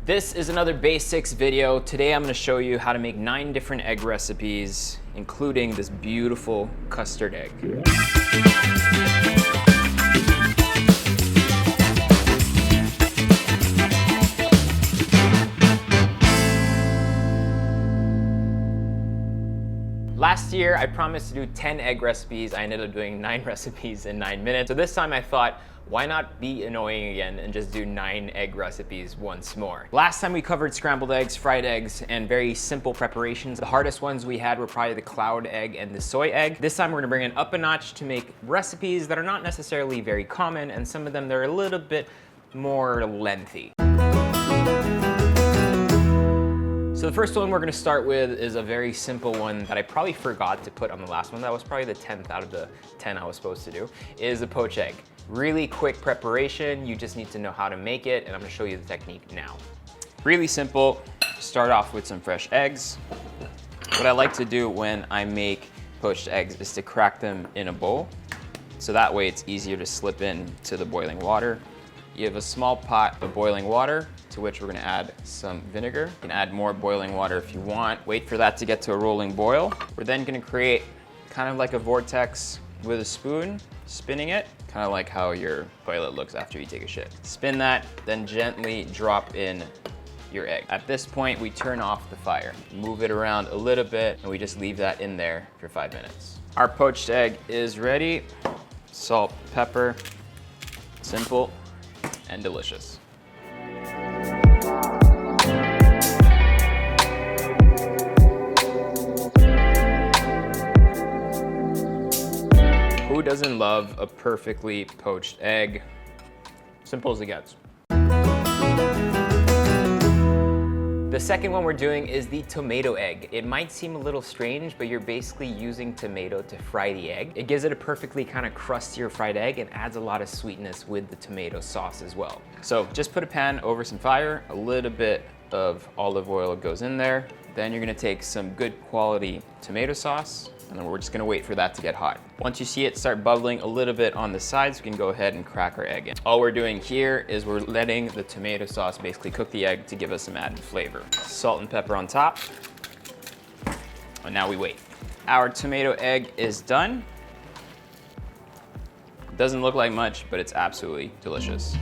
This is another basics video. Today I'm going to show you how to make 9 different egg recipes, including this beautiful custard egg. Last year, I promised to do 10 egg recipes. I ended up doing 9 recipes in 9 minutes. So this time I thought, why not be annoying again and just do 9 egg recipes once more? Last time we covered scrambled eggs, fried eggs, and very simple preparations. The hardest ones we had were probably the cloud egg and the soy egg. This time we're gonna bring it up a notch to make recipes that are not necessarily very common, and some of them they're a little bit more lengthy. So the first one we're gonna start with is a very simple one that I probably forgot to put on the last one. That was probably the 10th out of the 10 I was supposed to do, is the poached egg. Really quick preparation, you just need to know how to make it, and I'm gonna show you the technique now. Really simple, start off with some fresh eggs. What I like to do when I make poached eggs is to crack them in a bowl, so that way it's easier to slip into the boiling water. You have a small pot of boiling water, to which we're gonna add some vinegar. You can add more boiling water if you want. Wait for that to get to a rolling boil. We're then gonna create kind of like a vortex with a spoon, spinning it, kind of like how your toilet looks after you take a shit. Spin that, then gently drop in your egg. At this point, we turn off the fire. Move it around a little bit, and we just leave that in there for 5 minutes. Our poached egg is ready. Salt, pepper, simple and delicious. Who doesn't love a perfectly poached egg? Simple as it gets. The second one we're doing is the tomato egg. It might seem a little strange, but you're basically using tomato to fry the egg. It gives it a perfectly kind of crustier fried egg and adds a lot of sweetness with the tomato sauce as well. So just put a pan over some fire, a little bit of olive oil goes in there. Then you're gonna take some good quality tomato sauce, and then we're just gonna wait for that to get hot. Once you see it start bubbling a little bit on the sides, we can go ahead and crack our egg in. All we're doing here is we're letting the tomato sauce basically cook the egg to give us some added flavor. Salt and pepper on top, and now we wait. Our tomato egg is done. Doesn't look like much, but it's absolutely delicious.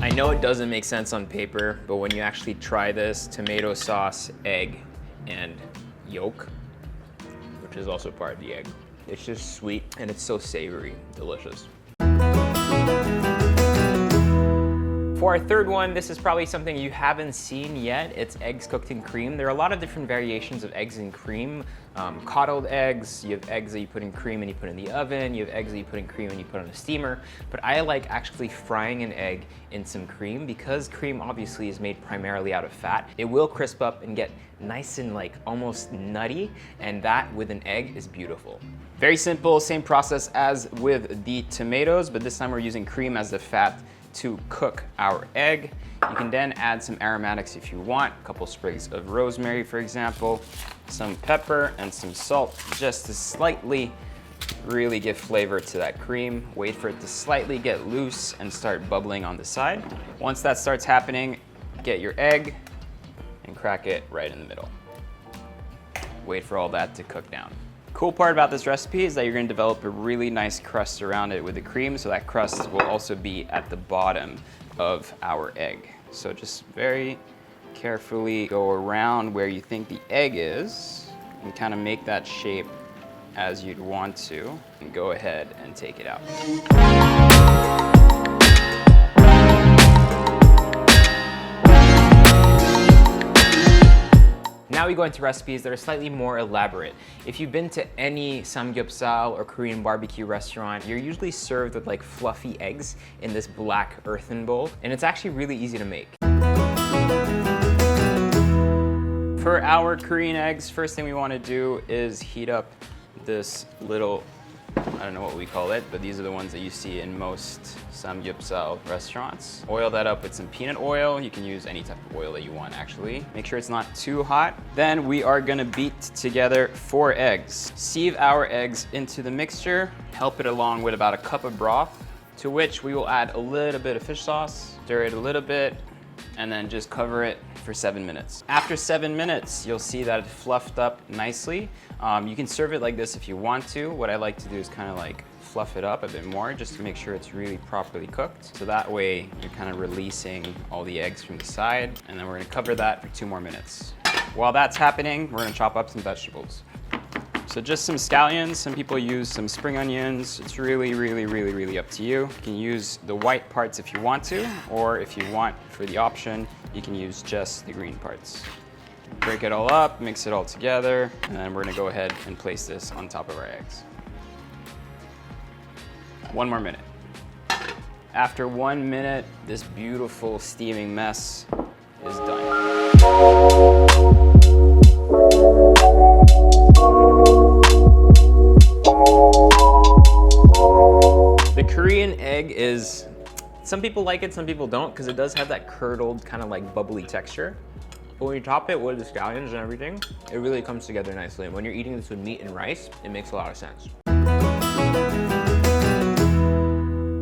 I know it doesn't make sense on paper, but when you actually try this, tomato sauce, egg, and yolk, which is also part of the egg, it's just sweet and it's so savory, delicious. For our third one, this is probably something you haven't seen yet. It's eggs cooked in cream. There are a lot of different variations of eggs in cream. Coddled eggs, you have eggs that you put in cream and you put in the oven, you have eggs that you put in cream and you put on a steamer. But I like actually frying an egg in some cream because cream obviously is made primarily out of fat. It will crisp up and get nice and like almost nutty, and that with an egg is beautiful. Very simple, same process as with the tomatoes, but this time we're using cream as the fat to cook our egg. You can then add some aromatics if you want, a couple sprigs of rosemary, for example, some pepper and some salt, just to slightly really give flavor to that cream. Wait for it to slightly get loose and start bubbling on the side. Once that starts happening, get your egg and crack it right in the middle. Wait for all that to cook down. Cool part about this recipe is that you're gonna develop a really nice crust around it with the cream, so that crust will also be at the bottom of our egg. So just very carefully go around where you think the egg is and kind of make that shape as you'd want to, and go ahead and take it out. Now we go into recipes that are slightly more elaborate. If you've been to any samgyeopsal or Korean barbecue restaurant, you're usually served with like fluffy eggs in this black earthen bowl, and it's actually really easy to make. For our Korean eggs, first thing we want to do is heat up this little I don't know what we call it, but these are the ones that you see in most samgyeopsal restaurants. Oil that up with some peanut oil. You can use any type of oil that you want, actually. Make sure it's not too hot. Then we are gonna beat together 4 eggs. Sieve our eggs into the mixture. Help it along with about a cup of broth, to which we will add a little bit of fish sauce, stir it a little bit, and then just cover it for 7 minutes. After 7 minutes, you'll see that it fluffed up nicely. You can serve it like this if you want to. What I like to do is kind of like fluff it up a bit more just to make sure it's really properly cooked. So that way you're kind of releasing all the eggs from the side, and then we're gonna cover that for 2 more minutes. While that's happening, we're gonna chop up some vegetables. So just some scallions. Some people use some spring onions. It's really up to you. You can use the white parts if you want to, or if you want for the option, you can use just the green parts. Break it all up, mix it all together, and then we're gonna go ahead and place this on top of our eggs. 1 more minute. After 1 minute, this beautiful steaming mess is done. The Korean egg is, some people like it, some people don't, because it does have that curdled, kind of like bubbly texture. But when you top it with the scallions and everything, it really comes together nicely. And when you're eating this with meat and rice, it makes a lot of sense.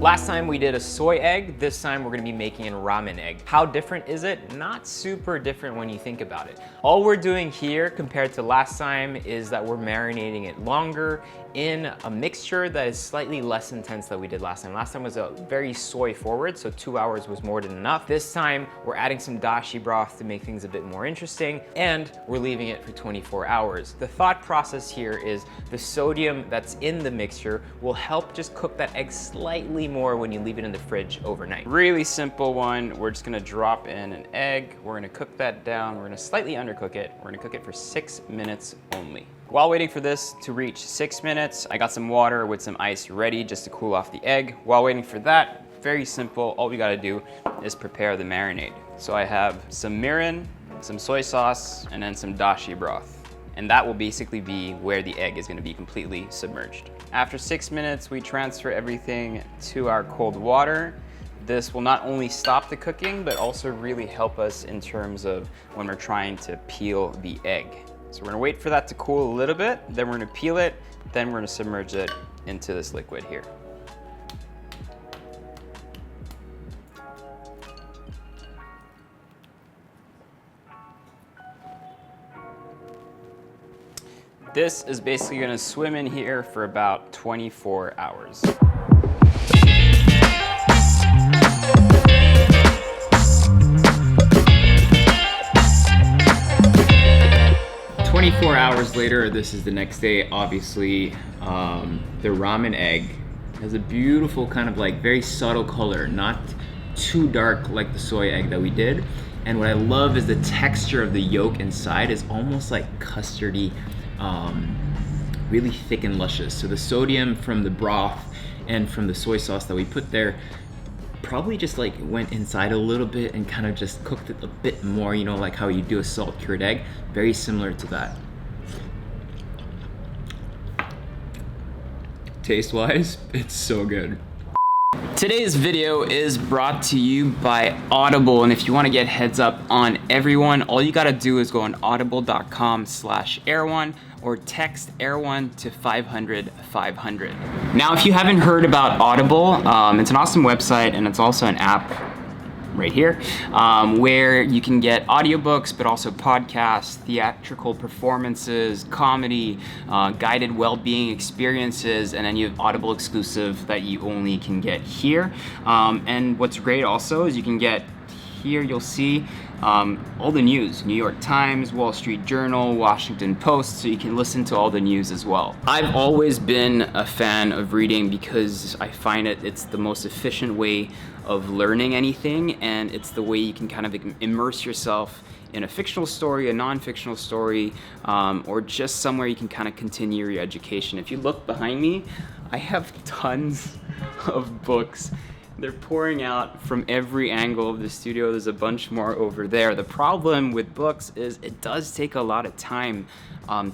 Last time we did a soy egg, this time we're gonna be making a ramen egg. How different is it? Not super different when you think about it. All we're doing here compared to last time is that we're marinating it longer in a mixture that is slightly less intense than we did last time. Last time was a very soy forward, so 2 hours was more than enough. This time we're adding some dashi broth to make things a bit more interesting, and we're leaving it for 24 hours. The thought process here is the sodium that's in the mixture will help just cook that egg slightly more when you leave it in the fridge overnight. Really simple one. We're just gonna drop in an egg. We're gonna cook that down. We're gonna slightly undercook it. We're gonna cook it for 6 minutes only. While waiting for this to reach 6 minutes, I got some water with some ice ready just to cool off the egg. While waiting for that, very simple. All we gotta do is prepare the marinade. So I have some mirin, some soy sauce, and then some dashi broth. And that will basically be where the egg is gonna be completely submerged. After 6 minutes, we transfer everything to our cold water. This will not only stop the cooking, but also really help us in terms of when we're trying to peel the egg. So we're gonna wait for that to cool a little bit, then we're gonna peel it, then we're gonna submerge it into this liquid here. This is basically gonna swim in here for about 24 hours. Hours later, this is the next day. Obviously, the ramen egg has a beautiful kind of like very subtle color, not too dark like the soy egg that we did. And what I love is the texture of the yolk inside is almost like custardy, really thick and luscious. So the sodium from the broth and from the soy sauce that we put there probably just like went inside a little bit and kind of just cooked it a bit more, you know, like how you do a salt cured egg. Very similar to that. Taste-wise, it's so good. Today's video is brought to you by Audible, and if you want to get heads up on everyone, all you gotta do is go on audible.com/air1 or text air1 to 500-500. Now, if you haven't heard about Audible, it's an awesome website and it's also an app right here, where you can get audiobooks, but also podcasts, theatrical performances, comedy, guided well-being experiences, and then you have Audible exclusive that you only can get here. And what's great also is you can get here, you'll see all the news, New York Times, Wall Street Journal, Washington Post, so you can listen to all the news as well. I've always been a fan of reading because I find it's the most efficient way of learning anything, and it's the way you can kind of immerse yourself in a fictional story, a non-fictional story, or just somewhere you can kind of continue your education. If you look behind me, I have tons of books They're pouring out from every angle of the studio. There's a bunch more over there. The problem with books is it does take a lot of time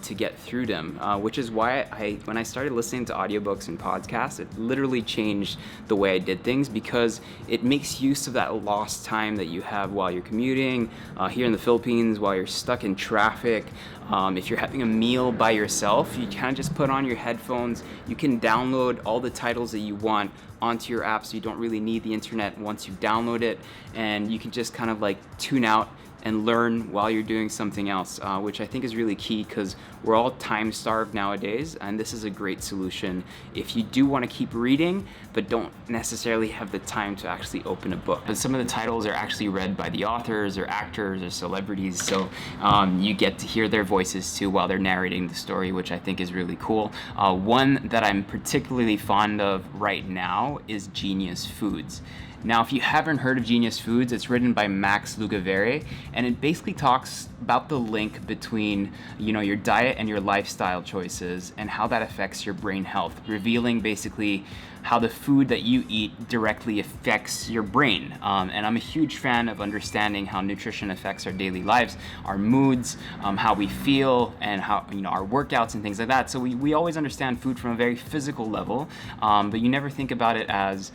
to get through them, which is why when I started listening to audiobooks and podcasts, it literally changed the way I did things, because it makes use of that lost time that you have while you're commuting, here in the Philippines, while you're stuck in traffic. If you're having a meal by yourself, you kind of just put on your headphones. You can download all the titles that you want onto your app, so you don't really need the internet once you download it, and you can just kind of like tune out and learn while you're doing something else, which I think is really key, because we're all time starved nowadays, and this is a great solution if you do want to keep reading but don't necessarily have the time to actually open a book. But some of the titles are actually read by the authors or actors or celebrities, so you get to hear their voices too while they're narrating the story, which I think is really cool. One that I'm particularly fond of right now is Genius Foods. Now, if you haven't heard of Genius Foods, it's written by Max Lugavere, and it basically talks about the link between, your diet and your lifestyle choices and how that affects your brain health, revealing basically how the food that you eat directly affects your brain. And I'm a huge fan of understanding how nutrition affects our daily lives, our moods, how we feel, and how, our workouts and things like that. So we always understand food from a very physical level, but you never think about it as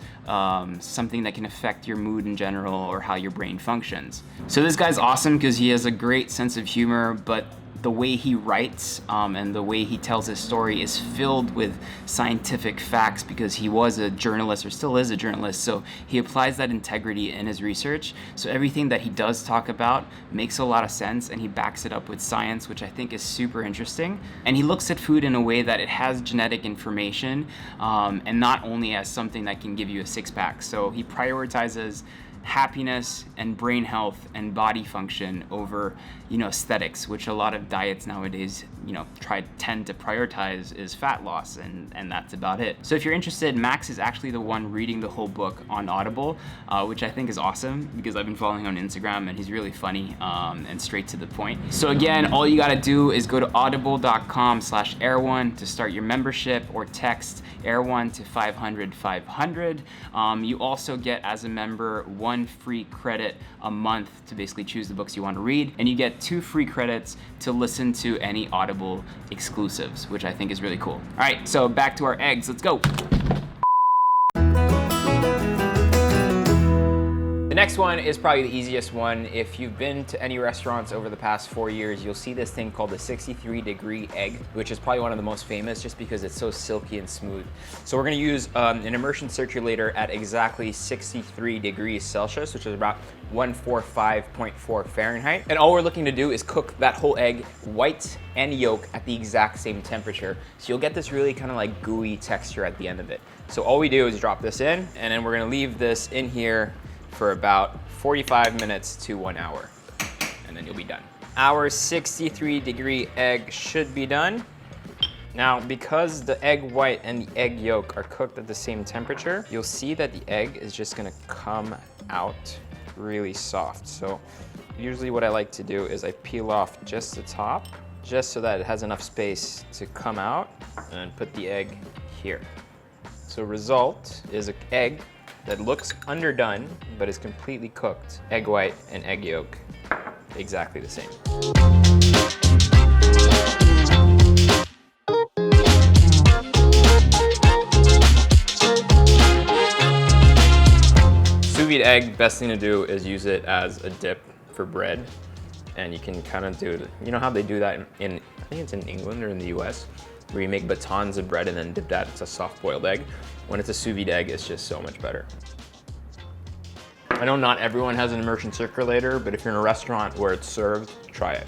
something that can affect your mood in general or how your brain functions. So this guy's awesome because he has a great sense of humor, but the way he writes and the way he tells his story is filled with scientific facts, because he was a journalist, or still is a journalist, so he applies that integrity in his research. So everything that he does talk about makes a lot of sense, and he backs it up with science, which I think is super interesting. And he looks at food in a way that it has genetic information, and not only as something that can give you a six-pack. So he prioritizes happiness and brain health and body function over, aesthetics, which a lot of diets nowadays, tend to prioritize is fat loss, and that's about it. So if you're interested, Max is actually the one reading the whole book on Audible, which I think is awesome, because I've been following him on Instagram and he's really funny and straight to the point. So again, all you gotta do is go to audible.com/air1 to start your membership, or text air1 to 500-500. You also get, as a member, 1 free credit a month to basically choose the books you want to read, and you get 2 free credits to listen to any Audible exclusives, which I think is really cool. All right, so back to our eggs, let's go. The next one is probably the easiest one. If you've been to any restaurants over the past 4 years, you'll see this thing called the 63-degree egg, which is probably one of the most famous just because it's so silky and smooth. So we're gonna use an immersion circulator at exactly 63 degrees Celsius, which is about 145.4 Fahrenheit. And all we're looking to do is cook that whole egg, white and yolk, at the exact same temperature. So you'll get this really kind of like gooey texture at the end of it. So all we do is drop this in, and then we're gonna leave this in here for about 45 minutes to 1 hour, and then you'll be done. Our 63-degree egg should be done. Now, because the egg white and the egg yolk are cooked at the same temperature, you'll see that the egg is just gonna come out really soft. So usually what I like to do is I peel off just the top, just so that it has enough space to come out, and put the egg here. So result is an egg that looks underdone, but is completely cooked. Egg white and egg yolk, exactly the same. Sous vide egg, best thing to do is use it as a dip for bread. And you can kind of do, how they do that in, I think it's in England or in the US, where you make batons of bread and then dip that into a soft-boiled egg. When it's a sous vide egg, it's just so much better. I know not everyone has an immersion circulator, but if you're in a restaurant where it's served, try it.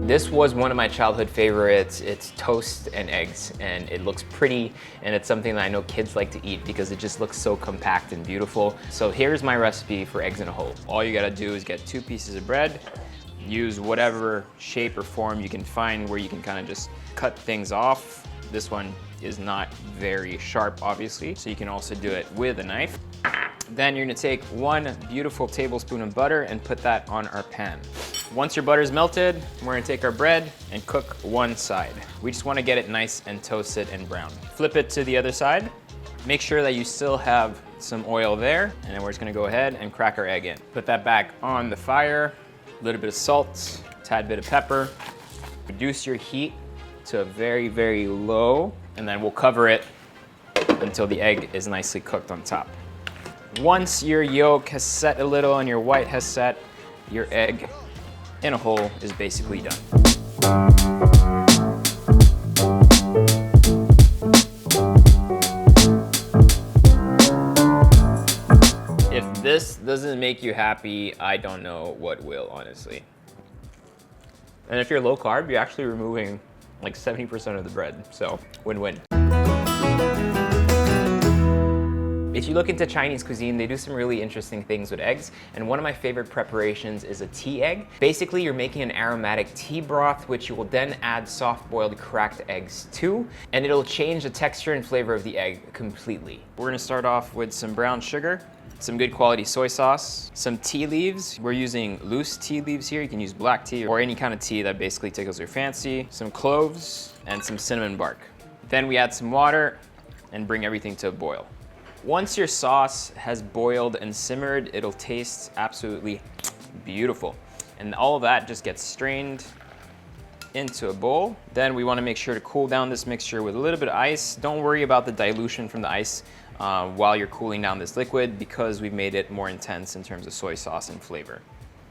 This was one of my childhood favorites. It's toast and eggs, and it looks pretty, and it's something that I know kids like to eat because it just looks so compact and beautiful. So here's my recipe for eggs in a hole. All you gotta do is get 2 pieces of bread, use whatever shape or form you can find where you can kind of just cut things off. This one is not very sharp, obviously, so you can also do it with a knife. Then you're gonna take 1 beautiful tablespoon of butter and put that on our pan. Once your butter's melted, we're gonna take our bread and cook one side. We just wanna get it nice and toasted and brown. Flip it to the other side. Make sure that you still have some oil there, and then we're just gonna go ahead and crack our egg in. Put that back on the fire, a little bit of salt, tad bit of pepper. Reduce your heat to a very, very low, and then we'll cover it until the egg is nicely cooked on top. Once your yolk has set a little and your white has set, your egg in a whole is basically done. If this doesn't make you happy, I don't know what will, honestly. And if you're low carb, you're actually removing like 70% of the bread, so win-win. If you look into Chinese cuisine, they do some really interesting things with eggs, and one of my favorite preparations is a tea egg. Basically, you're making an aromatic tea broth, which you will then add soft-boiled cracked eggs to, and it'll change the texture and flavor of the egg completely. We're gonna start off with some brown sugar, some good quality soy sauce, some tea leaves. We're using loose tea leaves here. You can use black tea or any kind of tea that basically tickles your fancy, some cloves, and some cinnamon bark. Then we add some water and bring everything to a boil. Once your sauce has boiled and simmered, it'll taste absolutely beautiful. And all of that just gets strained into a bowl. Then we want to make sure to cool down this mixture with a little bit of ice. Don't worry about the dilution from the ice while you're cooling down this liquid, because we've made it more intense in terms of soy sauce and flavor.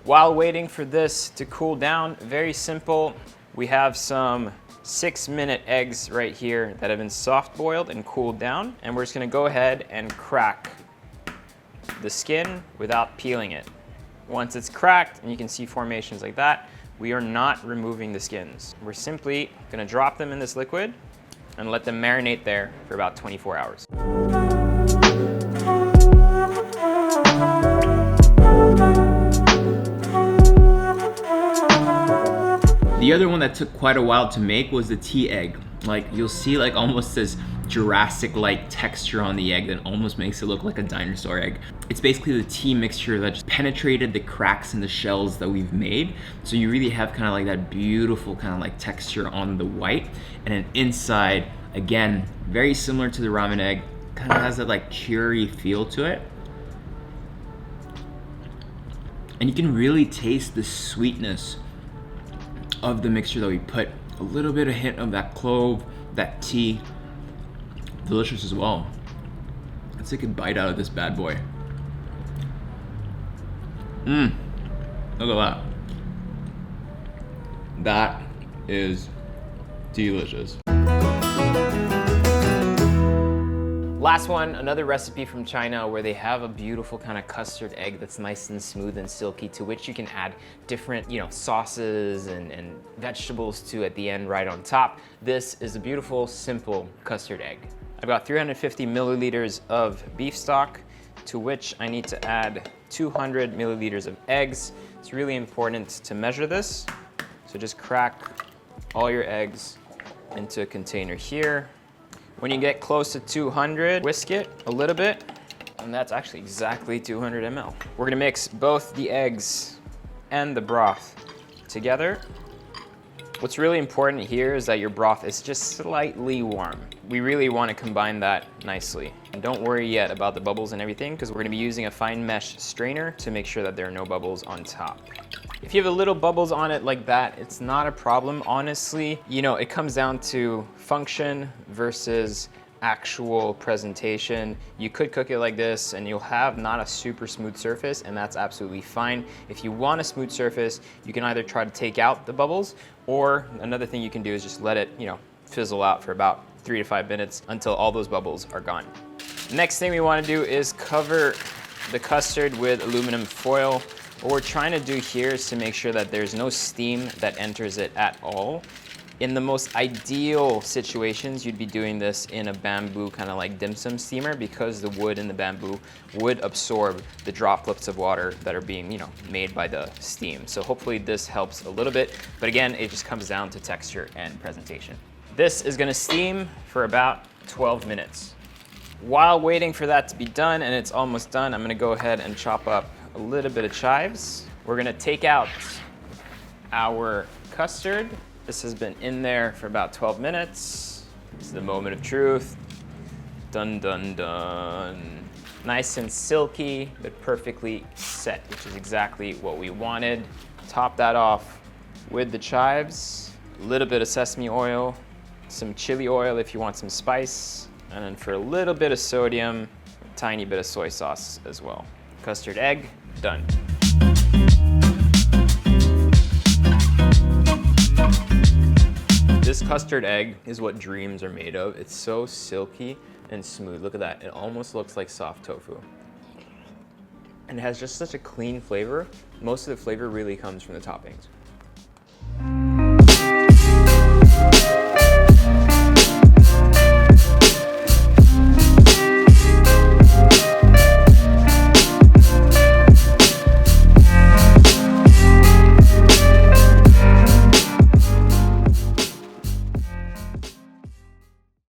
While waiting for this to cool down, very simple, we have some 6-minute eggs right here that have been soft boiled and cooled down, and we're just gonna go ahead and crack the skin without peeling it. Once it's cracked and you can see formations like that, we are not removing the skins. We're simply gonna drop them in this liquid and let them marinate there for about 24 hours. The other one that took quite a while to make was the tea egg. Like, you'll see like almost this Jurassic-like texture on the egg that almost makes it look like a dinosaur egg. It's basically the tea mixture that just penetrated the cracks in the shells that we've made. So you really have kind of like that beautiful kind of like texture on the white. And then inside, again, very similar to the ramen egg, kind of has that like cheery feel to it. And you can really taste the sweetness of the mixture that we put. A little bit of hint of that clove, that tea. Delicious as well. Let's take a bite out of this bad boy. Look at that. That is delicious. Last one, another recipe from China where they have a beautiful kind of custard egg that's nice and smooth and silky, to which you can add different, sauces and vegetables to at the end right on top. This is a beautiful, simple custard egg. I've got 350 milliliters of beef stock, to which I need to add 200 milliliters of eggs. It's really important to measure this. So just crack all your eggs into a container here. When you get close to 200, whisk it a little bit, and that's actually exactly 200 ml. We're gonna mix both the eggs and the broth together. What's really important here is that your broth is just slightly warm. We really want to combine that nicely. And don't worry yet about the bubbles and everything, because we're gonna be using a fine mesh strainer to make sure that there are no bubbles on top. If you have a little bubbles on it like that, it's not a problem, honestly. It comes down to function versus actual presentation. You could cook it like this and you'll have not a super smooth surface, and that's absolutely fine. If you want a smooth surface, you can either try to take out the bubbles, or another thing you can do is just let it, fizzle out for about 3 to 5 minutes until all those bubbles are gone. Next thing we want to do is cover the custard with aluminum foil. What we're trying to do here is to make sure that there's no steam that enters it at all. In the most ideal situations, you'd be doing this in a bamboo kind of like dim sum steamer, because the wood in the bamboo would absorb the droplets of water that are being, made by the steam. So hopefully this helps a little bit, but again, it just comes down to texture and presentation. This is gonna steam for about 12 minutes. While waiting for that to be done, and it's almost done, I'm gonna go ahead and chop up a little bit of chives. We're gonna take out our custard. This has been in there for about 12 minutes. This is the moment of truth. Dun, dun, dun. Nice and silky, but perfectly set, which is exactly what we wanted. Top that off with the chives, a little bit of sesame oil, some chili oil if you want some spice, and then for a little bit of sodium, a tiny bit of soy sauce as well. Custard egg, done. This custard egg is what dreams are made of. It's so silky and smooth. Look at that. It almost looks like soft tofu. And it has just such a clean flavor. Most of the flavor really comes from the toppings.